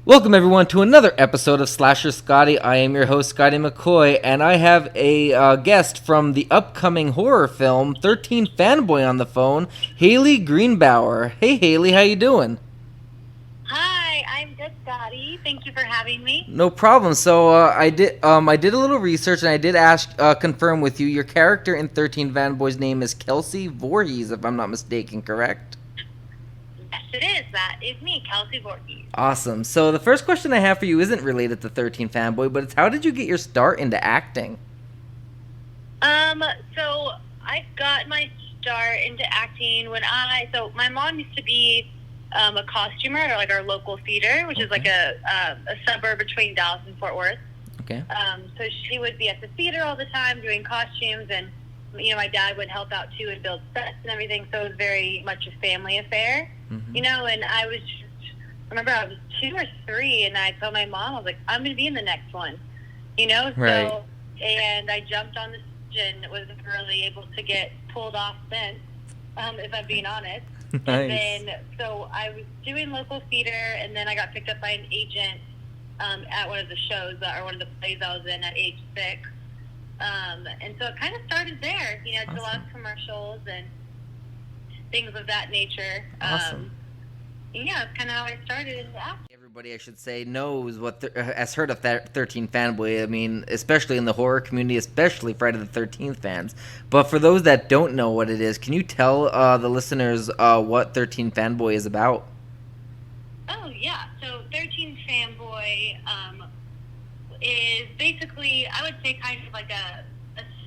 Welcome everyone to another episode of Slasher Scotty. I am your host Scotty McCoy, and I have a guest from the upcoming horror film 13 Fanboy on the phone, Hayley Greenbauer. Hey Hayley, how you doing? Hi, I'm good, Scotty. Thank you for having me. No problem. So I did a little research and I did ask confirm with you. Your character in 13 Fanboy's name is Kelsie Voorhees, if I'm not mistaken, correct? Yes, it is. That is me, Kelsie Voorhees. Awesome. So the first question I have for you isn't related to 13 Fanboy, but it's how did you get your start into acting? So I got my start into acting so my mom used to be a costumer at like our local theater, which is like a suburb between Dallas and Fort Worth. Okay. So she would be at the theater all the time doing costumes, and my dad would help out too and build sets and everything. So it was very much a family affair, Mm-hmm. And I remember I was 2 or 3, and I told my mom, I was like, I'm going to be in the next one, Right. So, and I jumped on the stage and wasn't really able to get pulled off since, if I'm being honest. Nice. And then, so I was doing local theater, and then I got picked up by an agent at one of the shows, or one of the plays I was in at age 6. And so it kind of started there, it's a lot of commercials and things of that nature. Awesome. Yeah, it's kind of how I started in acting. Everybody, I should say, knows has heard of 13 Fanboy. I mean, especially in the horror community, especially Friday the 13th fans. But for those that don't know what it is, can you tell the listeners what 13 Fanboy is about? Oh, yeah. So 13 Fanboy is basically, I would say, kind of like a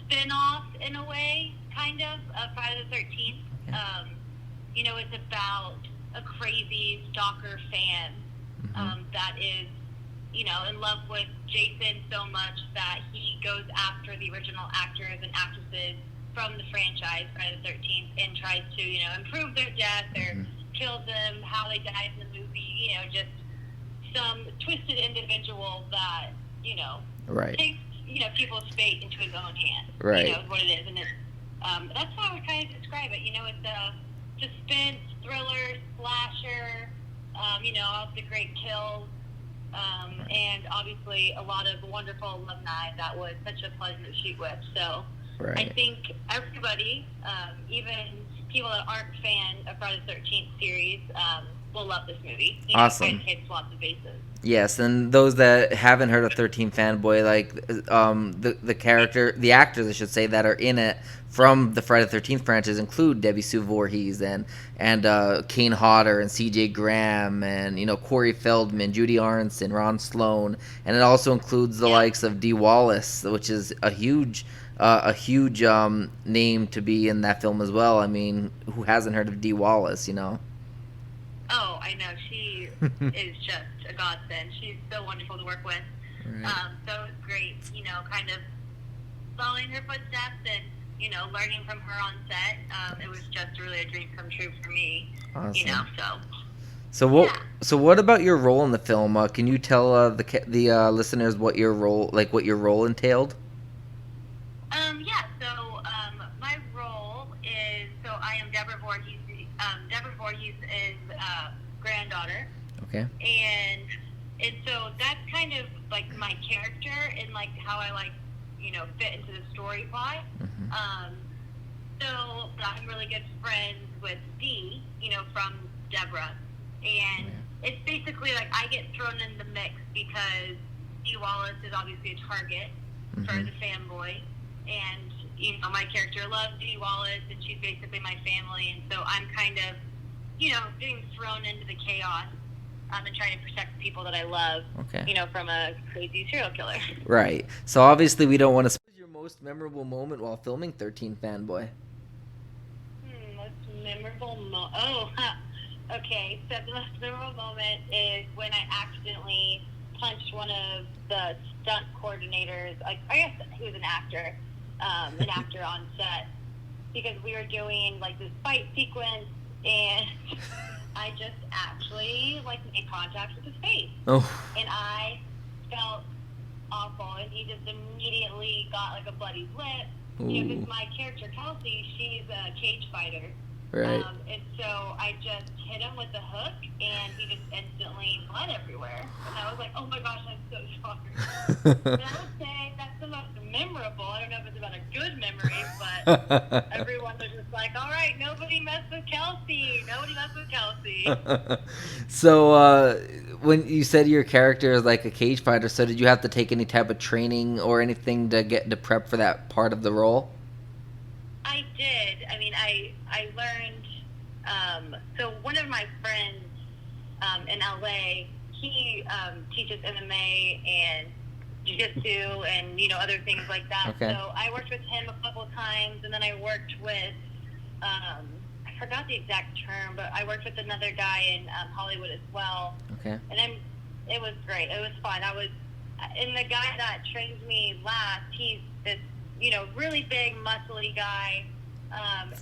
spin-off in a way, kind of Friday the 13th. Okay. It's about a crazy stalker fan that is, in love with Jason so much that he goes after the original actors and actresses from the franchise, Friday the 13th, and tries to, improve their death or kills them, how they died in the movie, just some twisted individual that, Right. takes, people's fate into his own hands. Right. Is what it is. And it's, that's how I would kind of describe it. It's a suspense, thriller, slasher, all the great kills, and obviously a lot of wonderful alumni that was such a pleasure to shoot with. So Right. I think everybody, even people that aren't fans of Friday the 13th series, will love this movie. Awesome. It kind of hits lots of bases. Yes, and those that haven't heard of 13 Fanboy, like the actors, I should say, that are in it from the Friday the 13th franchise include Debbie Sue Voorhees and Kane Hodder and C.J. Graham and Corey Feldman, Judy Aronson, Ron Sloan, and it also includes the likes of Dee Wallace, which is a huge name to be in that film as well. I mean, who hasn't heard of Dee Wallace? Oh, I know. She is just a godsend. She's so wonderful to work with. Right. So it's great, kind of following her footsteps and, learning from her on set. It was just really a dream come true for me, Awesome. so. So what about your role in the film? Can you tell the listeners what your role entailed? Yeah, so my role is, I am Deborah Voorhees. Deborah Voorhees is granddaughter. Okay. And so that's kind of like my character and like how I fit into the story plot. So I'm really good friends with Dee, from Deborah. And it's basically like I get thrown in the mix because Dee Wallace is obviously a target for the fanboy. And, my character loves Dee Wallace, and she's basically my family. And so I'm kind of, being thrown into the chaos and trying to protect the people that I love, Okay. From a crazy serial killer. Right. So obviously we don't want to. What was your most memorable moment while filming 13 Fanboy? Most memorable moment. Oh, okay. So the most memorable moment is when I accidentally punched one of the stunt coordinators. I guess he was an actor on set, because we were doing like this fight sequence, and I just actually made contact with his face. Oh. And I felt awful, and he just immediately got like a bloody lip. Because my character Kelsie, she's a cage fighter, Right. And so I just hit him with the hook, and he just instantly bled everywhere. And I was like, oh my gosh, I'm so sorry. And I would say that's the most memorable. I don't know if it's about a good memory, but everyone was just like, all right, nobody mess with Kelsie. Nobody mess with Kelsie. So, when you said your character is like a cage fighter, so did you have to take any type of training or anything to get to prep for that part of the role? I did. I mean, I learned. So one of my friends in LA, he teaches MMA and jiu-jitsu and other things like that. Okay. So I worked with him a couple of times, and then I worked with I forgot the exact term, but I worked with another guy in Hollywood as well. Okay. And it was great. It was fun. And the guy that trained me last, he's this really big, muscly guy.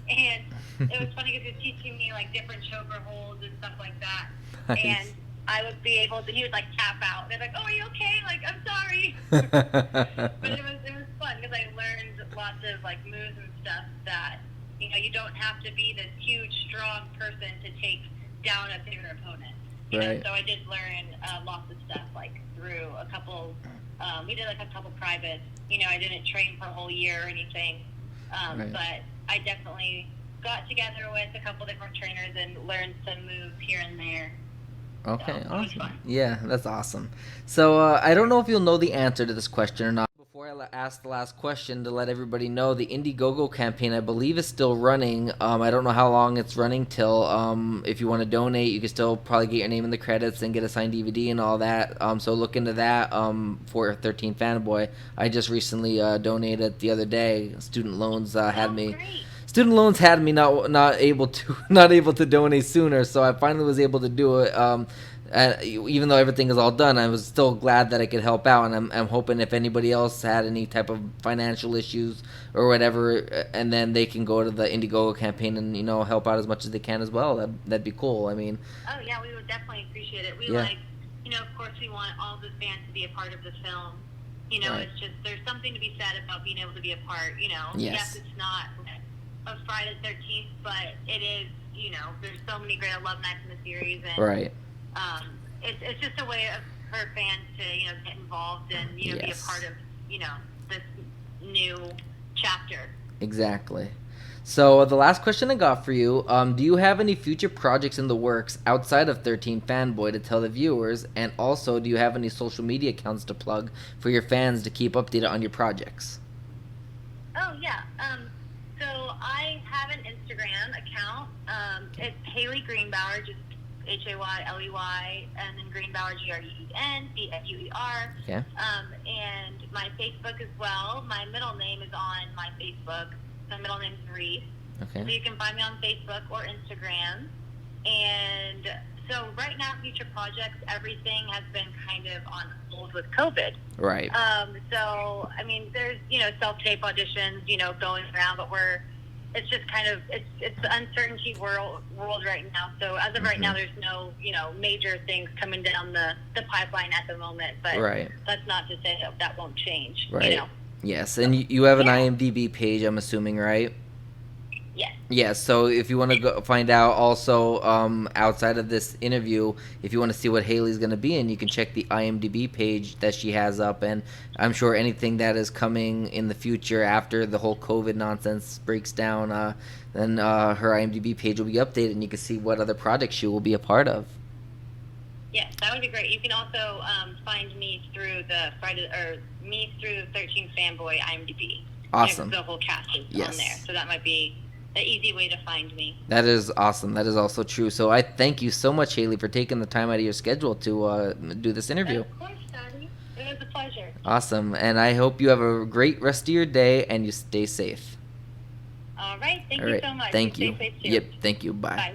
And it was funny because he was teaching me like different choker holds and stuff like that. Nice. And I would be able to, he would like tap out. And I'd be like, oh, are you okay? Like, I'm sorry. But it was fun because I learned lots of like moves and stuff that, you don't have to be this huge, strong person to take down a bigger opponent. Right. So I did learn lots of stuff like through a couple, we did like a couple privates. I didn't train for a whole year or anything. Right. But I definitely got together with a couple different trainers and learned some moves here and there. Okay, So, awesome. Yeah, that's awesome. So I don't know if you'll know the answer to this question or not. Before I ask the last question, to let everybody know, the Indiegogo campaign, I believe, is still running. I don't know how long it's running till. If you want to donate, you can still probably get your name in the credits and get a signed DVD and all that. So look into that for 13 Fanboy. I just recently donated the other day. Student loans had me. Great. Student loans had me not able to donate sooner, so I finally was able to do it. Even though everything is all done, I was still glad that I could help out, and I'm hoping if anybody else had any type of financial issues or whatever, and then they can go to the Indiegogo campaign and help out as much as they can as well. That'd be cool. I mean. Oh yeah, we would definitely appreciate it. We of course, we want all the fans to be a part of the film. Right. It's just there's something to be said about being able to be a part. Yes, it's not of Friday the 13th, but it is. There's so many great alumni from the series, and right. It's just a way for fans to get involved and be a part of this new chapter. Exactly. So the last question I got for you, do you have any future projects in the works outside of 13 Fanboy to tell the viewers, and also do you have any social media accounts to plug for your fans to keep updated on your projects? Oh yeah. So I have an Instagram account. It's Hayley Greenbauer, just Hayley, and then Greenbauer, GREEN, Okay. And my Facebook as well. My middle name is on my Facebook. My middle name is Reese. Okay. So you can find me on Facebook or Instagram. And so right now, future projects, everything has been kind of on hold with COVID. Right. So, I mean, there's, self-tape auditions, going around, but it's just kind of, it's the uncertainty world right now. So as of right now, there's no, major things coming down the pipeline at the moment. But right. That's not to say that won't change, Right. Yes, and you have an IMDb page, I'm assuming, right? Yes. Yes, so if you want to go find out also outside of this interview, if you want to see what Hayley's going to be in, you can check the IMDb page that she has up, and I'm sure anything that is coming in the future after the whole COVID nonsense breaks down, then her IMDb page will be updated, and you can see what other projects she will be a part of. Yes, that would be great. You can also find me through the 13 Fanboy IMDb. Awesome. The whole cast is Yes. on there, so that might be the easy way to find me. That is awesome. That is also true. So I thank you so much, Hayley, for taking the time out of your schedule to do this interview. Of course, Daddy. It was a pleasure. Awesome. And I hope you have a great rest of your day and you stay safe. All right. Thank All you right. so much. Thank you. Stay safe too. Yep. Thank you. Bye. Bye.